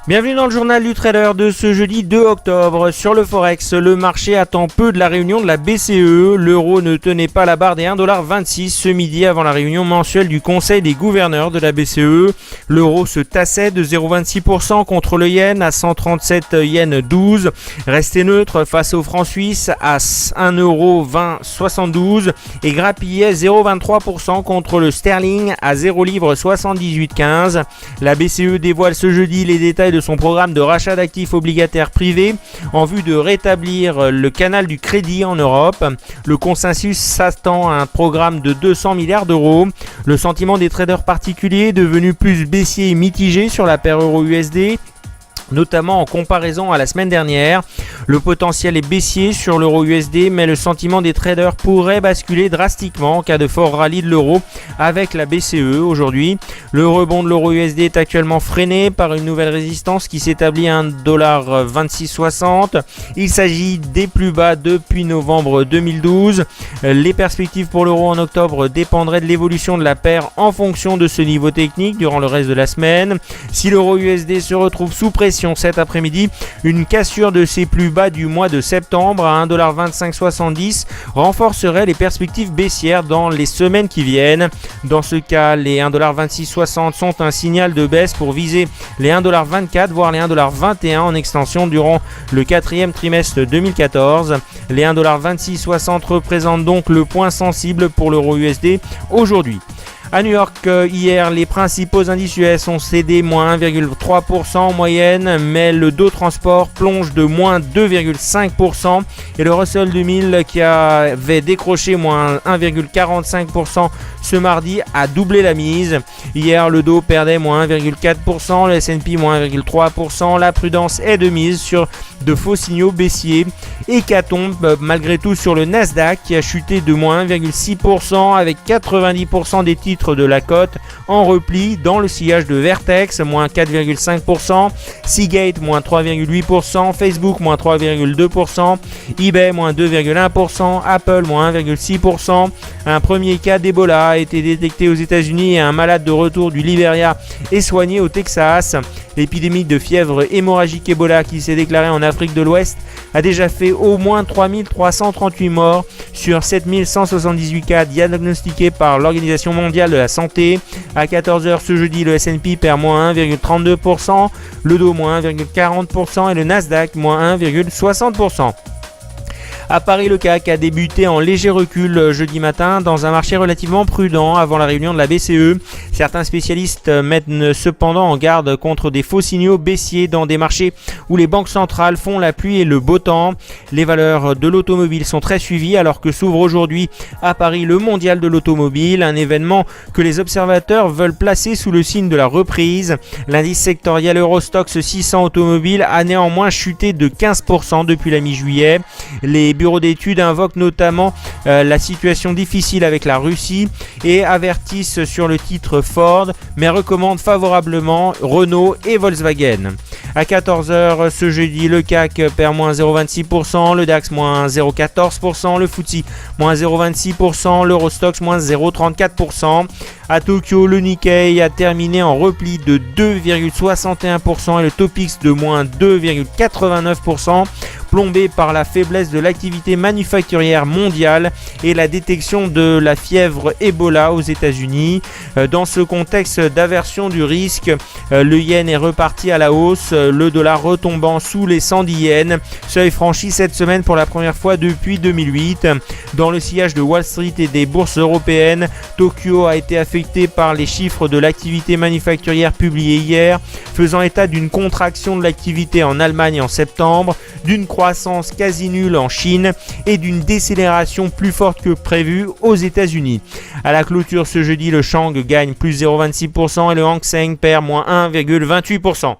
Bienvenue dans le journal du trader de ce jeudi 2 octobre. Sur le Forex, le marché attend peu de la réunion de la BCE. L'euro ne tenait pas la barre des 1,26$ ce midi avant la réunion mensuelle du Conseil des gouverneurs de la BCE. L'euro se tassait de 0,26% contre le yen à 137 yens 12. Resté neutre face au franc suisse à 1,2072 et grappillait 0,23% contre le sterling à 0 livre 78,15. La BCE dévoile ce jeudi les détails de son programme de rachat d'actifs obligataires privés en vue de rétablir le canal du crédit en Europe. Le consensus s'attend à un programme de 200 milliards d'euros. Le sentiment des traders particuliers est devenu plus baissier et mitigé sur la paire euro-USD, notamment en comparaison à la semaine dernière. Le potentiel est baissier sur l'euro USD, mais le sentiment des traders pourrait basculer drastiquement en cas de fort rallye de l'euro avec la BCE aujourd'hui. Le rebond de l'euro USD est actuellement freiné par une nouvelle résistance qui s'établit à 1,2660. Il s'agit des plus bas depuis novembre 2012. Les perspectives pour l'euro en octobre dépendraient de l'évolution de la paire en fonction de ce niveau technique durant le reste de la semaine. Si l'euro USD se retrouve sous pression cet après-midi, une cassure de ses plus bas du mois de septembre à 1,2570$ renforcerait les perspectives baissières dans les semaines qui viennent. Dans ce cas, les 1,2660$ sont un signal de baisse pour viser les 1,24$, voire les 1,21$ en extension durant le quatrième trimestre 2014. Les 1,2660$ représentent donc le point sensible pour l'euro USD aujourd'hui. À New York, hier, les principaux indices US ont cédé moins 1,3% en moyenne, mais le Dow Transport plonge de moins 2,5% et le Russell 2000, qui avait décroché moins 1,45% ce mardi, a doublé la mise. Hier, le Dow perdait moins 1,4%, le S&P moins 1,3%. La prudence est de mise sur de faux signaux baissiers. Hécatombe malgré tout sur le Nasdaq qui a chuté de moins 1,6% avec 90% des titres de la cote en repli dans le sillage de Vertex, moins 4,5%, Seagate, moins 3,8%, Facebook, moins 3,2%, eBay, moins 2,1%, Apple, moins 1,6%. Un premier cas d'Ebola a été détecté aux États-Unis et un malade de retour du Liberia est soigné au Texas. L'épidémie de fièvre hémorragique Ebola qui s'est déclarée en Afrique de l'Ouest a déjà fait au moins 3338 morts sur 7178 cas diagnostiqués par l'Organisation mondiale de la santé. À 14h ce jeudi, le S&P perd moins 1,32%, le Dow moins 1,40% et le Nasdaq moins 1,60%. À Paris, le CAC a débuté en léger recul jeudi matin dans un marché relativement prudent avant la réunion de la BCE. Certains spécialistes mettent cependant en garde contre des faux signaux baissiers dans des marchés où les banques centrales font la pluie et le beau temps. Les valeurs de l'automobile sont très suivies alors que s'ouvre aujourd'hui à Paris le mondial de l'automobile, un événement que les observateurs veulent placer sous le signe de la reprise. L'indice sectoriel Eurostoxx 600 automobile a néanmoins chuté de 15% depuis la mi-juillet. Les bureaux d'études invoquent notamment la situation difficile avec la Russie et avertissent sur le titre Ford, mais recommandent favorablement Renault et Volkswagen. À 14h ce jeudi, le CAC perd moins 0,26%, le DAX moins 0,14%, le FTSE moins 0,26%, l'Eurostoxx moins 0,34%. À Tokyo, le Nikkei a terminé en repli de 2,61% et le Topix de moins 2,89%, plombé par la faiblesse de l'activité manufacturière mondiale et la détection de la fièvre Ebola aux États-Unis. Dans ce contexte d'aversion du risque, le yen est reparti à la hausse, le dollar retombant sous les 110 yens, seuil franchi cette semaine pour la première fois depuis 2008. Dans le sillage de Wall Street et des bourses européennes, Tokyo a été affecté par les chiffres de l'activité manufacturière publiés hier, faisant état d'une contraction de l'activité en Allemagne en septembre, d'une croissance quasi nulle en Chine et d'une décélération plus forte que prévue aux États-Unis. À la clôture ce jeudi, le Shang gagne plus 0,26% et le Hang Seng perd moins 1,28%.